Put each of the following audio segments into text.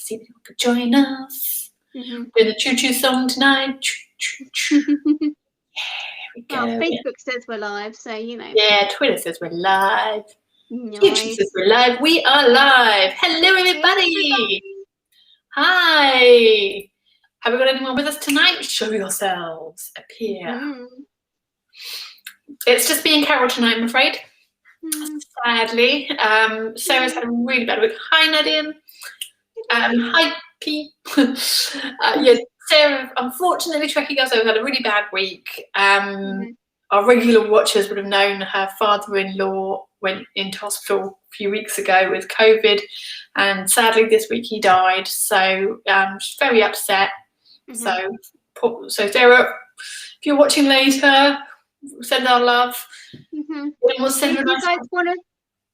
see if you could join us. Doing the choo-choo song tonight. Choo-choo-choo. There we go. Well, Facebook says we're live, so you know. Yeah, Twitter says we're live. Nice. YouTube says we're live. We are live. Hello, everybody. Hi. Have we got anyone with us tonight? Show yourselves. Appear. It's just me and Carol tonight, I'm afraid. Sadly. Sarah's had a really bad week. Hi, Nadine. Hi, P. Yes, Sarah, unfortunately, Trekkie Girls have had a really bad week. Our regular watchers would have known her father-in-law went into hospital a few weeks ago with COVID, and sadly this week he died. So she's very upset. So Sarah, if you're watching later, send our love. We'll send if you guys want to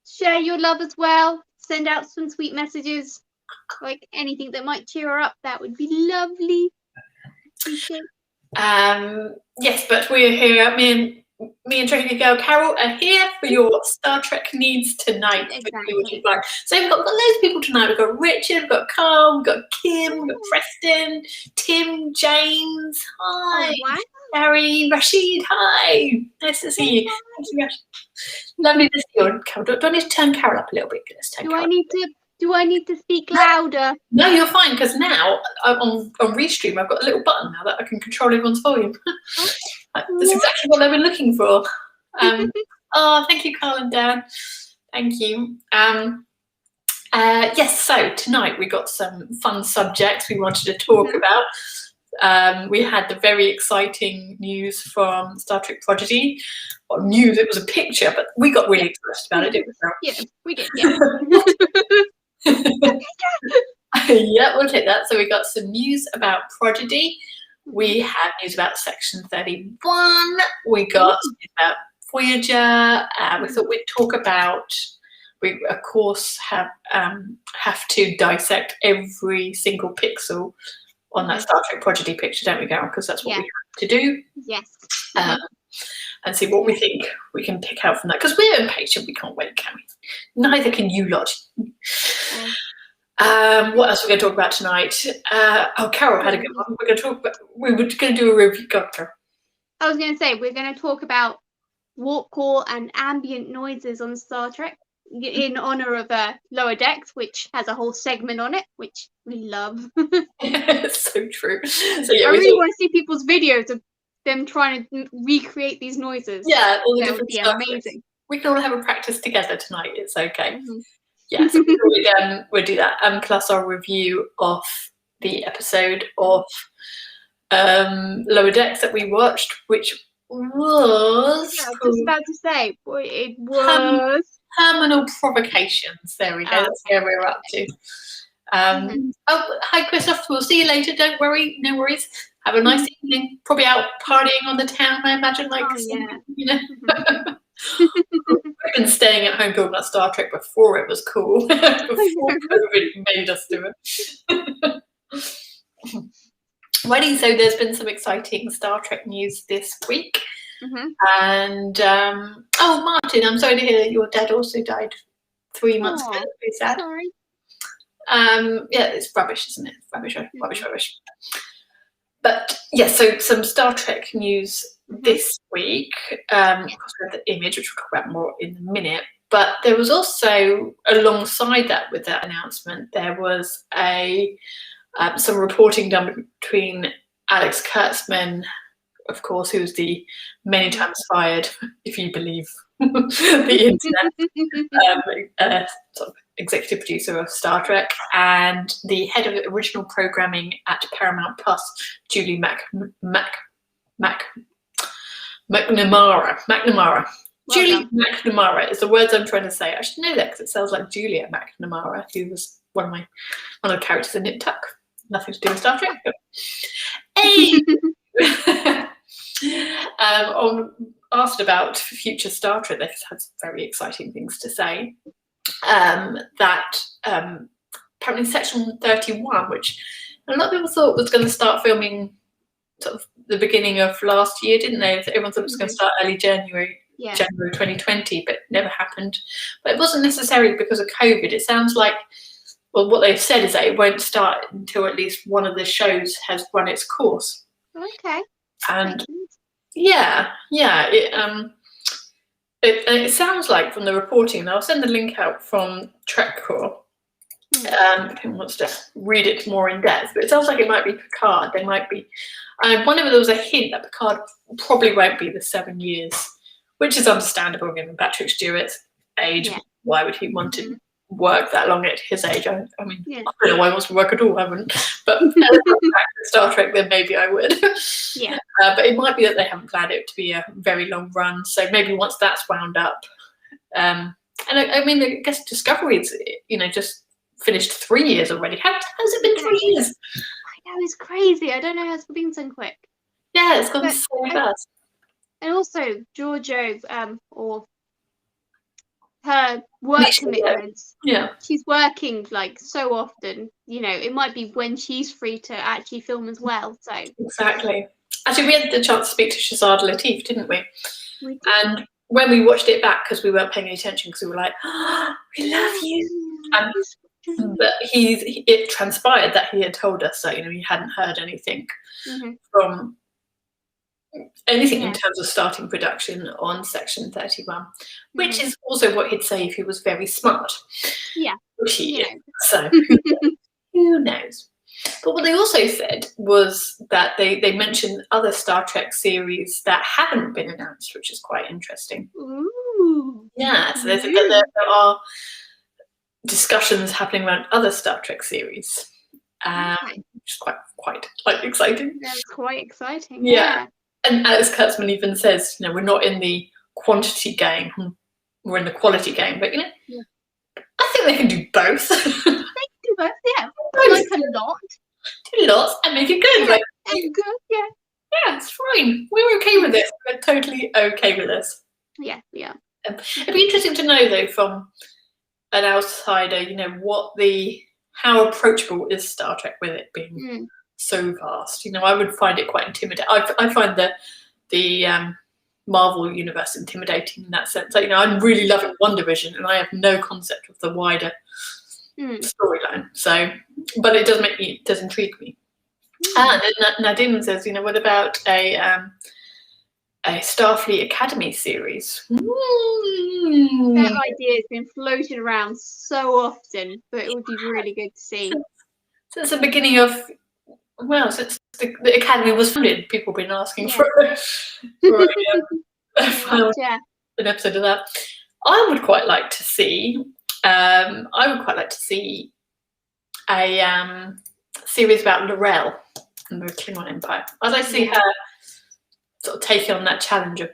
share your love as well, send out some sweet messages, like anything that might cheer her up, that would be lovely. Yes, but we're here. Me and Trekkie Girl Carol are here for your Star Trek needs tonight. Exactly. So we've got loads of people tonight. We've got Richard, we've got Carl, we've got Kim, we've got Preston, Tim, James. Hi. Oh, wow. Harry, Rashid, hi. Nice to see you. Lovely to see you. Carol, do I need to turn Carol up a little bit? Let's turn Carol Do I need to speak louder? No, you're fine, because now on Restream I've got a little button now that I can control everyone's volume. That's exactly what I've been looking for. Oh, thank you, Carl and Dan. Thank you. Yes, so tonight we got some fun subjects we wanted to talk about. We had the very exciting news from Star Trek Prodigy. Well, news, it was a picture, but we got really excited about it, didn't we, Carol? Yeah, we did, yeah. Yeah, we'll take that. So we got some news about Prodigy. We had news about Section 31. We got news about Voyager. We thought we'd talk about. We of course have to dissect every single pixel on that Star Trek Prodigy picture, don't we, Carol? Because that's what we have to do. Yes. And see what we think we can pick out from that. Because we're impatient, we can't wait, can we? Neither can you lot. What else are we going to talk about tonight? Carol had a good one. We were going to do a review. Go on, Carol. I was going to say, we're going to talk about warp core and ambient noises on Star Trek in honor of Lower Decks, which has a whole segment on it, which we love. So true. So yeah, I really want to see people's videos of them trying to recreate these noises. Yeah, all the different stuff. Amazing. We can all have a practice together tonight. It's okay. Yeah, so we'll do that. Plus our review of the episode of Lower Decks that we watched, which was... Yeah, I was just about to say, it was... Terminal Provocations. There we go. That's where we're up to. Oh, hi, Christoph. We'll see you later. Don't worry. No worries. Have a nice evening. Probably out partying on the town, I imagine. You know. We've been staying at home talking about Star Trek before it was cool. Before COVID made us do it. Righty, so there's been some exciting Star Trek news this week. And Martin, I'm sorry to hear that your dad also died 3 months ago. Very sad. Sorry. Yeah, it's rubbish, isn't it? Rubbish. But yes, so some Star Trek news this week. Of course, we have the image, which we'll talk about more in a minute. But there was also, alongside that, with that announcement, there was some reporting done between Alex Kurtzman, of course, who's the many times fired, if you believe the internet, sort of executive producer of Star Trek, and the head of original programming at Paramount Plus, Julie McNamara. Julie McNamara is the words I'm trying to say. I should know that because it sounds like Julia McNamara, who was one of the characters in Nip Tuck. Nothing to do with Star Trek. But... Hey! Asked about future Star Trek, they've had some very exciting things to say. That apparently Section 31, which a lot of people thought was going to start filming sort of the beginning of last year, didn't they? Everyone thought it was going to start early January 2020, but it never happened. But it wasn't necessarily because of COVID. It sounds like well, what they've said is that it won't start until at least one of the shows has run its course. Okay. And yeah, it sounds like from the reporting, and I'll send the link out from Trekkie. Who wants to read it more in depth, but it sounds like it might be Picard. They might be. Whenever there was a hint that Picard probably won't be the 7 years, which is understandable given Patrick Stewart's age. Yeah. Why would he want to work that long at his age? I mean, Yeah. I don't know why he wants to work at all. I haven't. But Star Trek, then maybe I would. Yeah. But it might be that they haven't planned it to be a very long run. So maybe once that's wound up, and I mean, I guess Discovery's just finished 3 years already. How's it been 3 years? I know, it's crazy. I don't know how it's been so quick. Yeah, it's gone so fast. And also, Giorgio, or her work commitments. Yeah. She's working like so often. It might be when she's free to actually film as well. So exactly. Actually, we had the chance to speak to Shazad Latif, didn't we? We did. And when we watched it back, because we weren't paying any attention, because we were like, oh, we love you. But it transpired that he had told us that he hadn't heard anything from anything in terms of starting production on Section 31, which is also what he'd say if he was very smart. Yeah, which he is. So who knows? But what they also said was that they mentioned other Star Trek series that haven't been announced, which is quite interesting. Ooh. Yeah, so there are discussions happening around other Star Trek series, which is quite exciting. That's quite exciting. Yeah. And Alex Kurtzman even says, we're not in the quantity game, we're in the quality game. But I think they can do both. They can do both. Yeah, like a lot. Do lots and make it good. And good. Yeah. Yeah, it's fine. We're okay with this. We're totally okay with this. Yeah. It'd be interesting to know though from an outsider, how approachable is Star Trek with it being so vast. I would find it quite intimidating. I find the Marvel universe intimidating in that sense. I'm really loving WandaVision, and I have no concept of the wider storyline. So, but it does intrigue me. And then Nadine says, what about a Starfleet Academy series? That idea has been floated around so often, but it would be really good to see. Since the beginning of, since the Academy was founded, people have been asking for an episode of that. I would quite like to see a series about L'Rell and the Klingon Empire. I'd like to see her sort of taking on that challenge of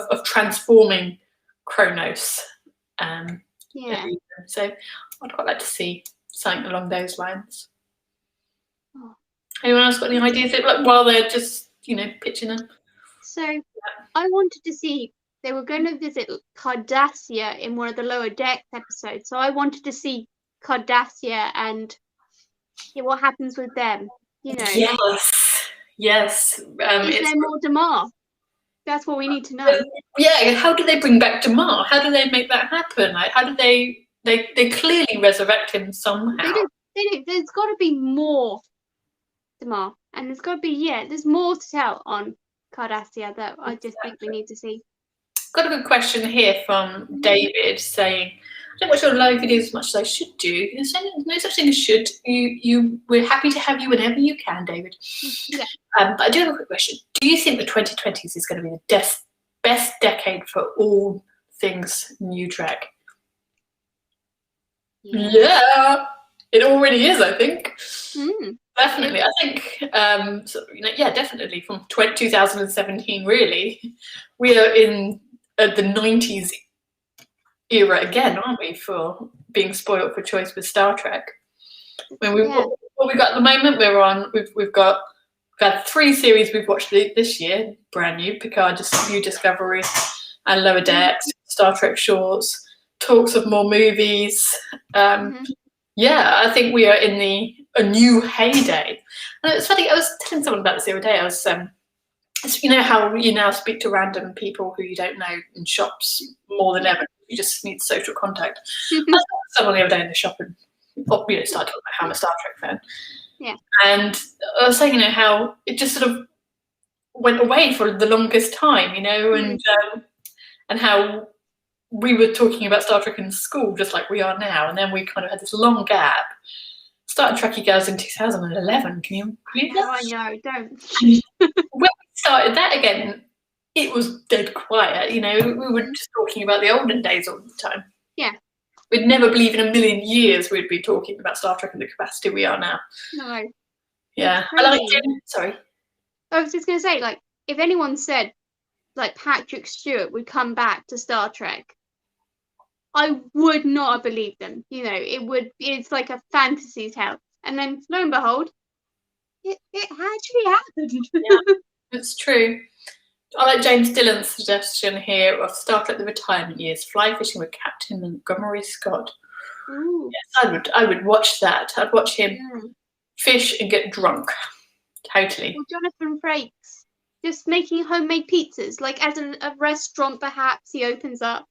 of transforming Kronos. So I'd quite like to see something along those lines. Anyone else got any ideas while they're just pitching them? So I wanted to see, they were going to visit Cardassia in one of the Lower Decks episodes, so I wanted to see Cardassia and what happens with them. Yes. Is there more Damar? That's what we need to know. Yeah, how do they bring back Damar? How do they make that happen? How do they clearly resurrect him somehow? They do. There's got to be more Damar, and there's got to be there's more to tell on Cardassia that I just think we need to see. Got a good question here from David saying, I don't watch your live videos as much as I should do. There's no such thing as should. We're happy to have you whenever you can, David. Yeah. But I do have a quick question. Do you think the 2020s is going to be the best decade for all things New Trek? Yeah, it already is, I think. Definitely. I think, definitely from 2017, really. We are in the 90s era again, aren't we, for being spoiled for choice with Star Trek? What we got at the moment, we've had 3 series we've watched this year, brand new: Picard, New Discovery, and Lower Decks, Star Trek shorts, talks of more movies. I think we are in a new heyday. And it's funny, I was telling someone about this the other day. I was how you now speak to random people who you don't know in shops more than ever. You just need social contact. I saw someone the other day in the shop, and started talking about how I'm a Star Trek fan. Yeah. And I was saying, how it just sort of went away for the longest time, and how we were talking about Star Trek in school just like we are now, and then we kind of had this long gap. Started Trekkie Girls in 2011. Can you believe that? I know, don't. When we started that again, it was dead quiet. We were just talking about the olden days all the time. Yeah. We'd never believe in a million years we'd be talking about Star Trek in the capacity we are now. No. Yeah. I like it. Sorry. I was just going to say, like, if anyone said, like, Patrick Stewart would come back to Star Trek, I would not have believed them. It's like a fantasy tale. And then, lo and behold, it actually happened. Yeah, it's true. I like James Dillon's suggestion here of Star Trek: The Retirement Years, fly fishing with Captain Montgomery Scott. Ooh. Yes, I would watch that. I'd watch him fish and get drunk. Totally. Or Jonathan Frakes, just making homemade pizzas, like as a restaurant perhaps he opens up.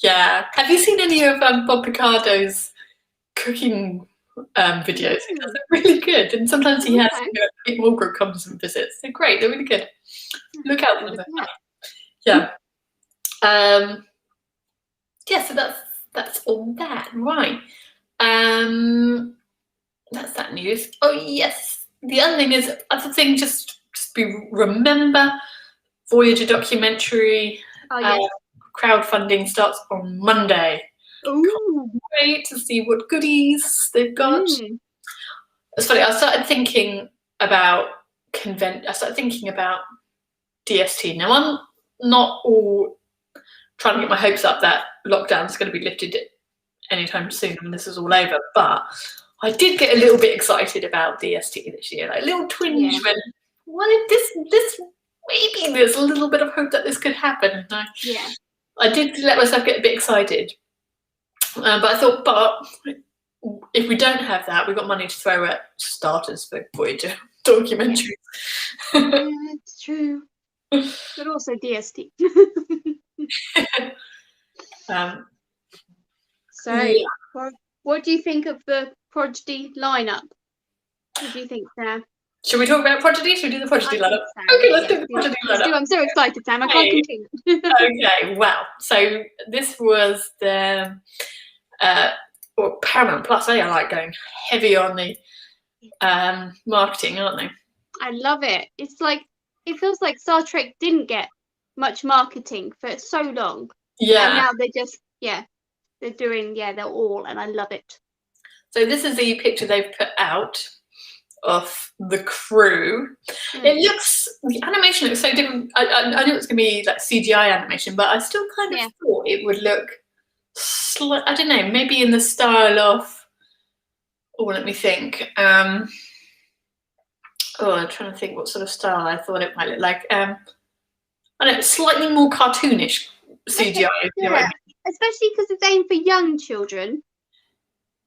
Yeah. Have you seen any of Bob Picardo's cooking videos? He does it really good. And sometimes he has Pete Mulgrew comes and visits. They're great. They're really good. Look out for them. Yeah. Yeah, so that's all that. Right. That's that news. Oh yes. The other thing is, just remember Voyager documentary. Oh yes. Crowdfunding starts on Monday. Ooh. Can't wait to see what goodies they've got. It's funny. I started thinking about DST. Now I'm not all trying to get my hopes up that lockdown's going to be lifted anytime soon when this is all over, but I did get a little bit excited about DST this year, like a little twinge when, what if this maybe there's a little bit of hope that this could happen. And I did let myself get a bit excited, but I thought, if we don't have that, we've got money to throw at starters for Voyager documentaries. Yeah, it's true. But also DST. What do you think of the Prodigy lineup? What do you think, Sam? Should we talk about Prodigy? Should we do the Prodigy lineup? Okay, let's do the Prodigy lineup. I'm so excited, Sam. I can't continue. Okay, well, so this was the Paramount Plus. I like going heavy on the marketing, aren't they? I love it. It's like, it feels like Star Trek didn't get much marketing for so long. Yeah. And now they're just, they're doing, they're all, and I love it. So this is the picture they've put out of the crew. It looks, the animation looks so different. I knew it was going to be like CGI animation, but I still kind of thought it would look, I don't know, maybe in the style of, let me think. I'm trying to think what sort of style I thought it might look like. I don't know, slightly more cartoonish CGI. Especially because it's aimed for young children.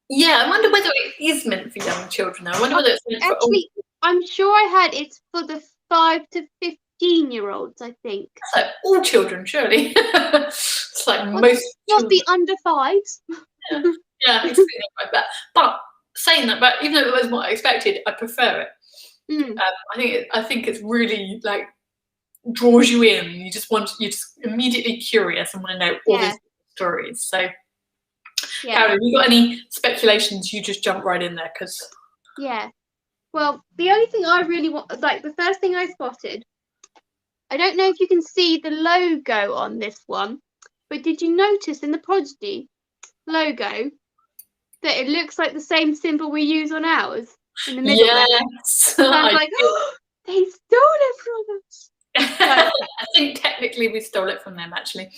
Yeah, I wonder whether it is meant for young children. I wonder whether it's meant for old. I'm sure I heard it's for the 5 to 15-year-olds, I think. It's like all children, surely. It's like most. Not the under 5s. Yeah, it's like that. But saying that, even though it was what I expected, I prefer it. I think it's really like draws you in. You're just immediately curious and want to know all these stories. So. Aaron, have you got any speculations? You just jump right in there, because. Yeah. Well, the only thing I really want, like the first thing I spotted, I don't know if you can see the logo on this one, but did you notice in the Prodigy logo that it looks like the same symbol we use on ours in the middle? Yes. So I was like, they stole it from us. I think technically we stole it from them, actually.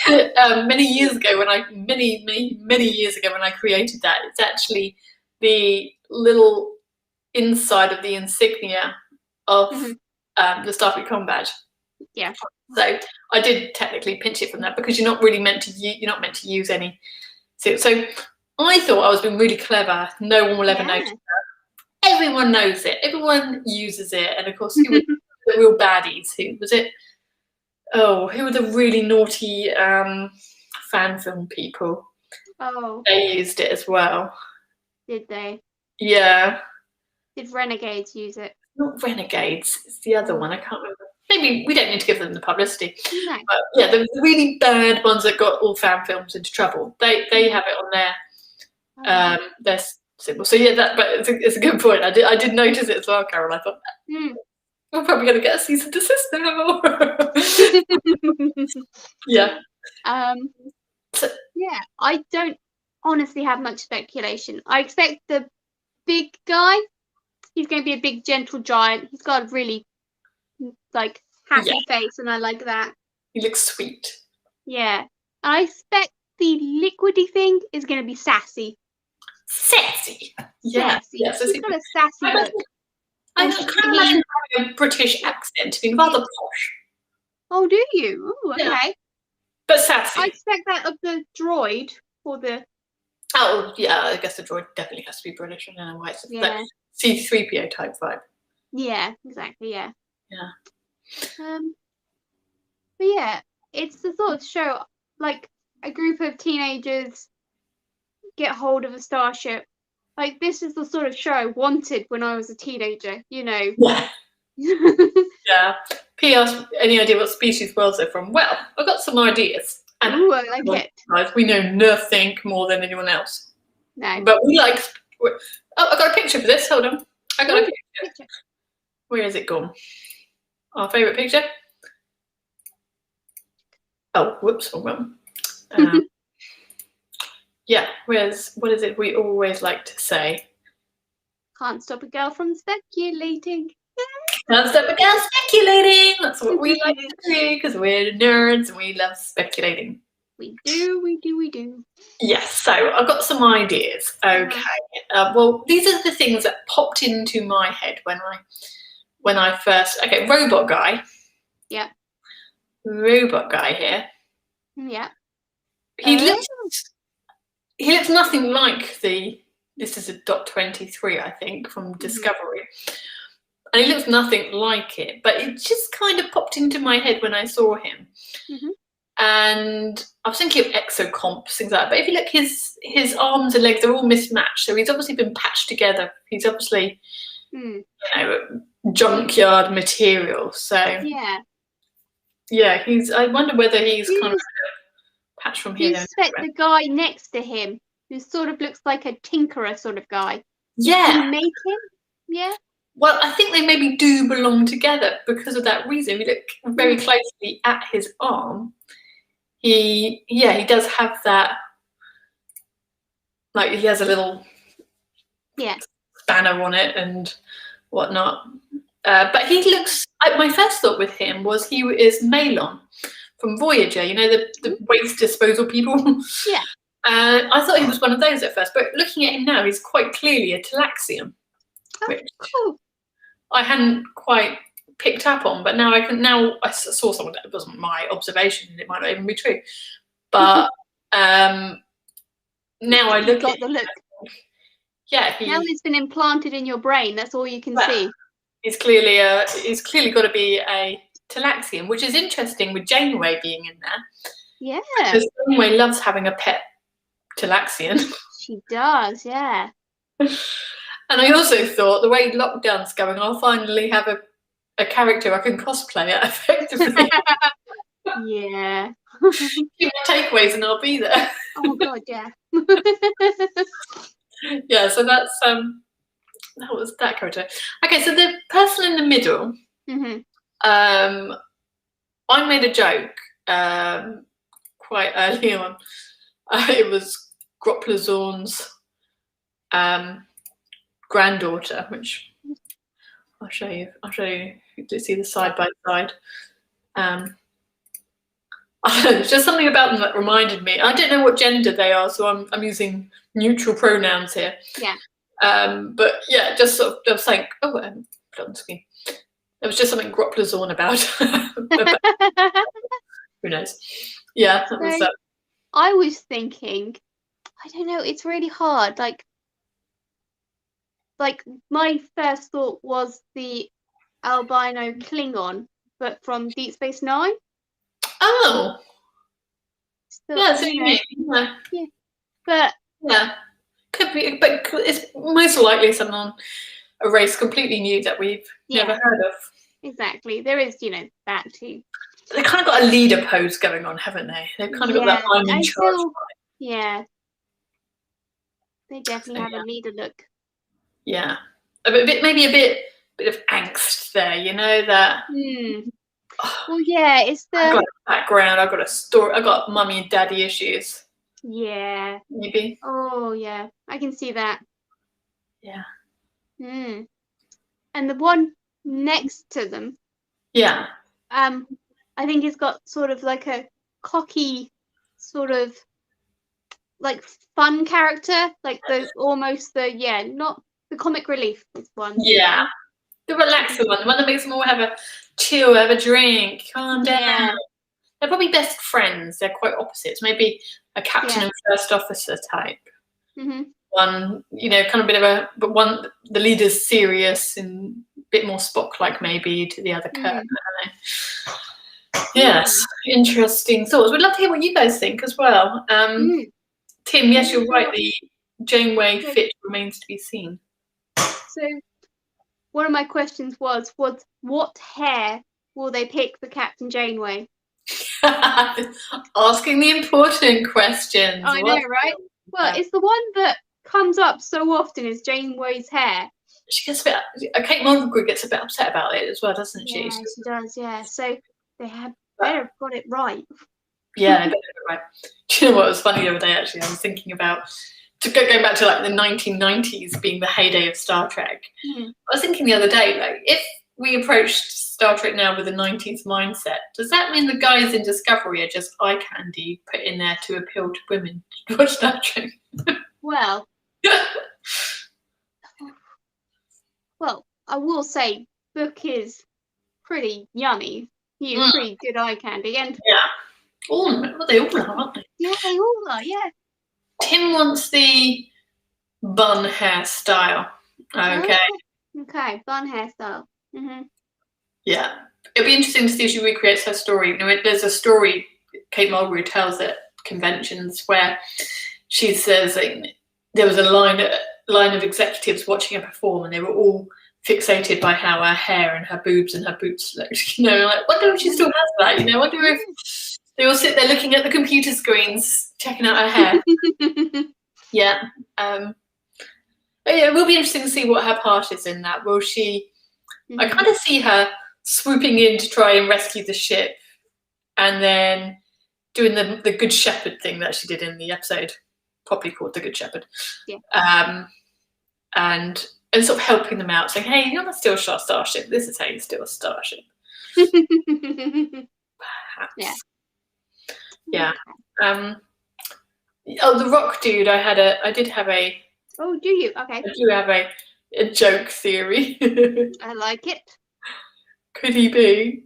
Many years ago when many years ago when I created that, it's actually the little inside of the insignia of the Starfleet comm badge. Yeah. So I did technically pinch it from that, because you're not meant to use any. So I thought I was being really clever. No one will ever notice that. Everyone knows it. Everyone uses it, and of course, who were the real baddies? Who was it? Who were the really naughty fan film people? Oh. They used it as well. Did they? Yeah. Did Renegades use it? Not Renegades. It's the other one. I can't remember. Maybe we don't need to give them the publicity. No. But yeah, the really bad ones that got all fan films into trouble. They have it on their symbol. So yeah, but it's a good point. I did notice it as well, Carol. I thought we're probably going to get a cease and desist now. Yeah. Yeah, I don't honestly have much speculation. I expect the big guy. He's going to be a big, gentle giant. He's got a really happy face, and I like that. He looks sweet. Yeah. I expect the liquidy thing is going to be sassy. Sassy. Yeah. Sassy. Yeah, he's got a sassy look. I can't imagine having a British accent, being rather posh. Oh, do you? Oh, okay. Yeah. But sassy. I expect that of the droid or the. Oh yeah, I guess the droid definitely has to be British. I don't know why it's like C-3PO type vibe. Yeah, exactly. Yeah. Yeah. But yeah, it's the sort of show like a group of teenagers get hold of a starship. Like this is the sort of show I wanted when I was a teenager. You know. Yeah. Yeah. P.S. Any idea what species worlds they're from? Well, I've got some ideas. And ooh, I like it. Guys, we know nothing more than anyone else. No. But we like. Oh, I got a picture for this. Hold on. I got a picture. Where has it gone? Our favourite picture. Oh, whoops, wrong one. Yeah, what is it we always like to say? Can't stop a girl from speculating. Can't stop a girl speculating. That's what we like to do because we're nerds and we love speculating. We do. Yes, so I've got some ideas. Okay. Well, these are the things that popped into my head when I first. Okay, robot guy. Yeah. Robot guy here. Yeah. He looks nothing like this is a Dot 23, I think, from Discovery. And he looks nothing like it, but it just kind of popped into my head when I saw him. And I was thinking of exocomps, things like that. But if you look, his arms and legs are all mismatched. So he's obviously been patched together. He's obviously, junkyard material. So yeah, I wonder whether he's kind of patched from here. You expect the guy next to him, who sort of looks like a tinkerer sort of guy. Yeah. You make him? Yeah. Well, I think they maybe do belong together because of that reason. If you look very closely at his arm, he does have that, like he has a little spanner on it and whatnot. But he looks, my first thought with him was he is Malon from Voyager, you know, the waste disposal people. Yeah. I thought he was one of those at first, but looking at him now, he's quite clearly a Talaxian. Which I hadn't quite picked up on, but now I saw something that wasn't my observation, and it might not even be true. But now I look at the look. Yeah, now it's been implanted in your brain. That's all you can see. He's clearly got to be a Talaxian, which is interesting with Janeway being in there. Yeah, because Janeway loves having a pet Talaxian. She does, yeah. And I also thought the way lockdown's going, I'll finally have a character I can cosplay it effectively. Yeah. Few more takeaways and I'll be there. Oh god, yeah. Yeah, so that's that was that character. Okay, so the person in the middle, I made a joke quite early on. It was Groplazorn's granddaughter, which I'll show you to see the side by side. There's just something about them that reminded me. I don't know what gender they are, so I'm using neutral pronouns here. Yeah. But yeah, just sort of, I was saying, put on screen. There was just something Groplazorn about. Who knows? Yeah, that was. I was thinking, I don't know. It's really hard. Like my first thought was the albino Klingon, but from Deep Space Nine. Oh. So, yeah, so you mean. Yeah. But yeah, could be, but it's most likely someone, a race completely new that we've never heard of. Exactly. There is, that too. They kind of got a leader pose going on, haven't they? They've kind of got that I'm in charge. Yeah. They definitely have a leader look. Yeah. Maybe a bit of angst there, that. Well, yeah, it's the. I've got a background. I've got a story. I've got mummy and daddy issues. Yeah. Maybe. Oh, yeah. I can see that. Yeah. And the one next to them. Yeah. I think it's got sort of like a cocky, sort of like fun character, like not the comic relief one. Yeah. The relaxing one, the one that makes them all have a chill, have a drink, calm down. They're probably best friends. They're quite opposites. Maybe a captain and first officer type. One, kind of bit of but one, the leader's serious and a bit more Spock-like maybe to the other Kirk. I don't know. Yes, interesting thoughts. We'd love to hear what you guys think as well. Tim, yes, you're right. The Janeway fit remains to be seen. So, one of my questions was what hair will they pick for Captain Janeway? Asking the important questions. I know, right? Well, it's the one that comes up so often is Janeway's hair. She gets a bit. Kate Mulgrew gets a bit upset about it as well, doesn't she? Yeah, she does. Yeah. So they had better have got it right. Yeah, they better have it right. Do you know what was funny the other day? Actually, I was thinking about going back to like the 1990s being the heyday of Star Trek. I was thinking the other day, like, if we approached Star Trek now with a 90s mindset, does that mean the guys in Discovery are just eye candy put in there to appeal to women to watch Star Trek? Well, I will say, Book is pretty yummy. He is pretty good eye candy, and they all are, aren't they? Yeah, they all are. Yeah. Tim wants the bun hairstyle. Okay. Okay, bun hairstyle. Yeah, it'll be interesting to see if she recreates her story. There's a story Kate Mulgrew tells at conventions where she says there was a line of executives watching her perform, and they were all fixated by how her hair and her boobs and her boots looked. Like, wonder if she still has that. Wonder if they all sit there looking at the computer screens, checking out her hair. Yeah. It will be interesting to see what her part is in that. Will she? I kind of see her swooping in to try and rescue the ship, and then doing the Good Shepherd thing that she did in the episode, probably called the Good Shepherd. Yeah. And sort of helping them out, saying, "Hey, you're not still a Starship. This is how you steal a Starship." Perhaps. Yeah. Yeah. The Rock dude. I did have a. Oh, do you? Okay. I do have a joke theory. I like it. Could he be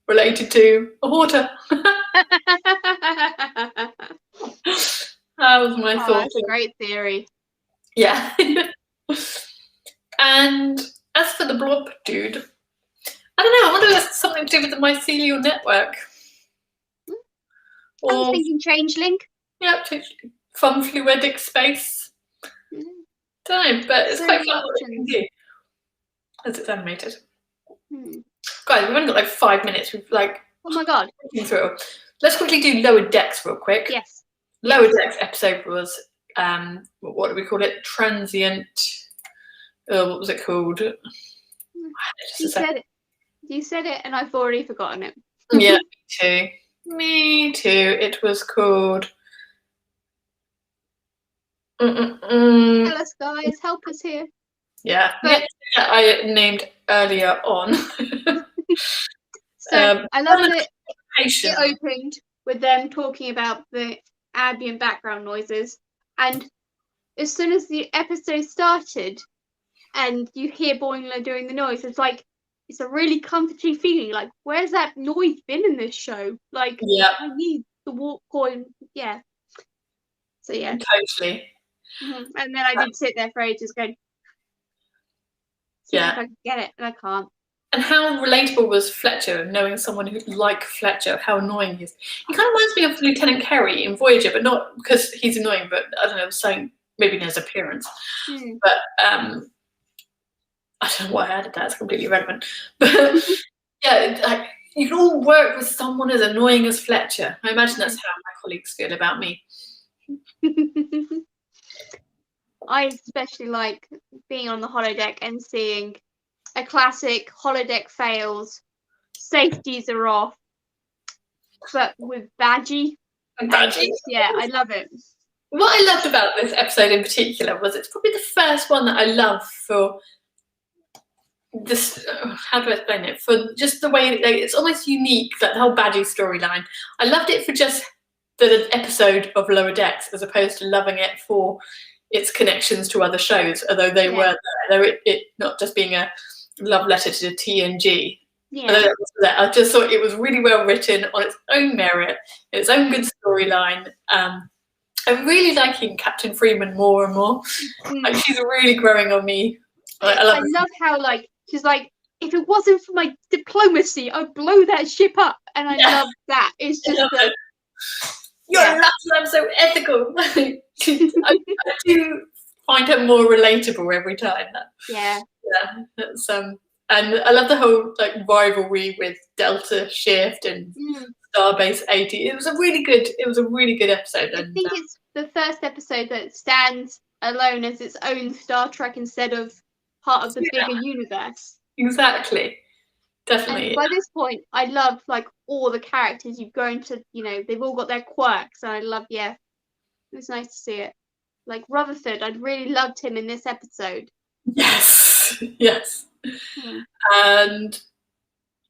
related to a hoarder? That was my thought. That's a great theory. Yeah. And as for the blob dude, I don't know. I wonder if it's something to do with the mycelial network. I was thinking changeling. Yeah, from fluidic space. Don't know, but it's quite fun what it can do as it's animated. Guys, we've only got like 5 minutes. We've oh my god. Through. Let's quickly do Lower Decks real quick. Yes. Lower Decks episode was what do we call it? Transient. What was it called? You said it. You said it, and I've already forgotten it. Yeah, me too. Me too. It was called. Tell us, guys. Help us here. Yeah, I named earlier on. So I love that it opened with them talking about the ambient background noises, and as soon as the episode started and you hear Boimler doing the noise, it's a really comforting feeling. Like, where's that noise been in this show? Like, I need the warp coin. Yeah. So yeah. Totally. And then I did sit there for ages going, if I could get it, and I can't. And how relatable was Fletcher, knowing someone who like Fletcher, how annoying he is. He kind of reminds me of Lieutenant Kerry in Voyager, but not because he's annoying, but I don't know, saying maybe in his appearance. But I don't know why I added that, it's completely irrelevant. But yeah, like, you can all work with someone as annoying as Fletcher. I imagine that's how my colleagues feel about me. I especially like being on the holodeck and seeing a classic holodeck fails, safeties are off, but with Badgie. Yeah, I love it. What I loved about this episode in particular was it's probably the first one that I love for this, how do I explain it? For just the way it's almost unique, like the whole Badgie storyline. I loved it for just the episode of Lower Decks, as opposed to loving it for its connections to other shows, although they were there. Though it not just being a love letter to TNG. Yeah. I just thought it was really well written on its own merit, its own good storyline. I'm really liking Captain Freeman more and more. Like, she's really growing on me. I love how she's like, if it wasn't for my diplomacy, I'd blow that ship up. And I love that. It's just you're lucky I'm so ethical. I do find her more relatable every time. That's and I love the whole rivalry with Delta Shift and Starbase 80. It was a really good episode. I think it's the first episode that stands alone as its own Star Trek instead of part of the bigger universe. Exactly. Definitely. And by this point, I love all the characters you've grown to, they've all got their quirks, and I love, it was nice to see it. Like Rutherford, I'd really loved him in this episode. Yes. And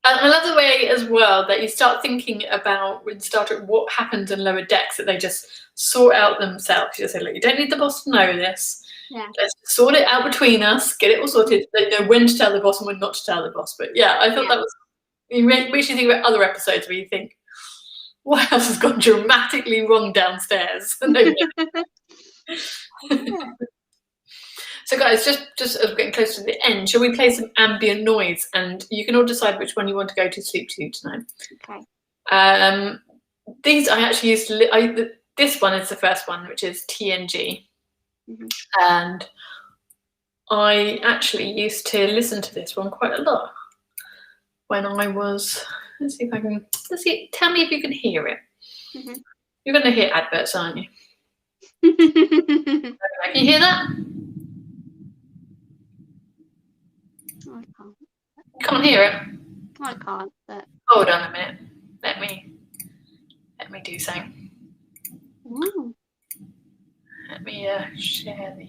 I love the way as well that you start thinking about with Star Trek what happens in Lower Decks, that they just sort out themselves. You just say, look, you don't need the boss to know this. Yeah. Let's sort it out between us, get it all sorted. They know when to tell the boss and when not to tell the boss. But yeah, I thought that was, it makes you think about other episodes where you think, what else has gone dramatically wrong downstairs? So guys, just as we're getting close to the end, shall we play some ambient noise, and you can all decide which one you want to go to sleep to tonight. Okay. These I actually used to, this one is the first one, which is TNG. And I actually used to listen to this one quite a lot when I was, tell me if you can hear it. You're going to hear adverts, aren't you? Can you hear that? I can't. You can't hear it? I can't, but... Hold on a minute. Let me do something. Ooh. Let me share the...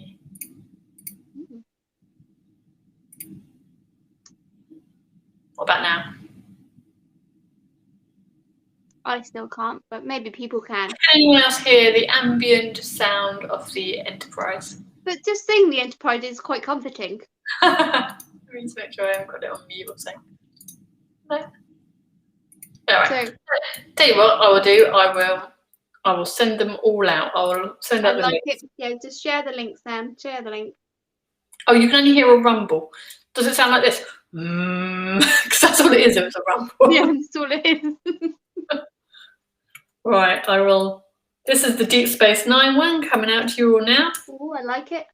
What about now? I still can't, but maybe people can. Can anyone else hear the ambient sound of the Enterprise? But just saying the Enterprise is quite comforting. Let me just make sure I haven't got it on mute or something. No. All right. So, tell you what I will do. I will send them all out. I will send out the links. Yeah, just share the link, Sam. Share the link. Oh, you can only hear a rumble. Does it sound like this? Because that's all it is. It was a rumble. Yeah, that's all it is. Right, I will. This is the Deep Space Nine one coming out to you all now. Oh, I like it.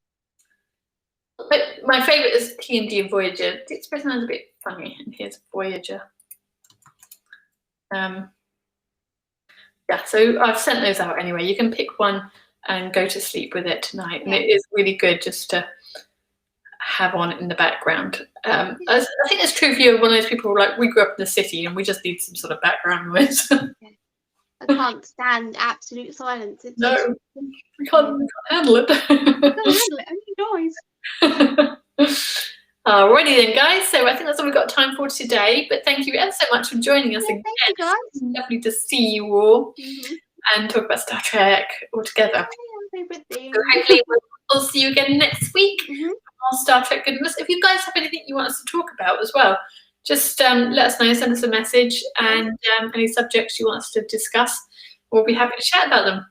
But my favourite is TNG and Voyager. Deep Space Nine's a bit funny, and here's Voyager. Yeah, so I've sent those out anyway. You can pick one and go to sleep with it tonight, and it is really good just to have on in the background. I think it's true if you're one of those people we grew up in the city and we just need some sort of background noise. I can't stand absolute silence. It's we can't handle it. Only noise. Alrighty then, guys. So I think that's all we've got time for today. But thank you ever so much for joining us again. Thank you, guys. It's lovely to see you all and talk about Star Trek all together. So hopefully we'll see you again next week on Star Trek Goodness. If you guys have anything you want us to talk about as well, just let us know, send us a message, and any subjects you want us to discuss, we'll be happy to chat about them.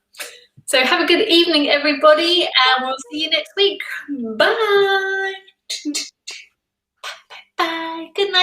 So have a good evening, everybody, and we'll see you next week. Bye. Bye. Good night.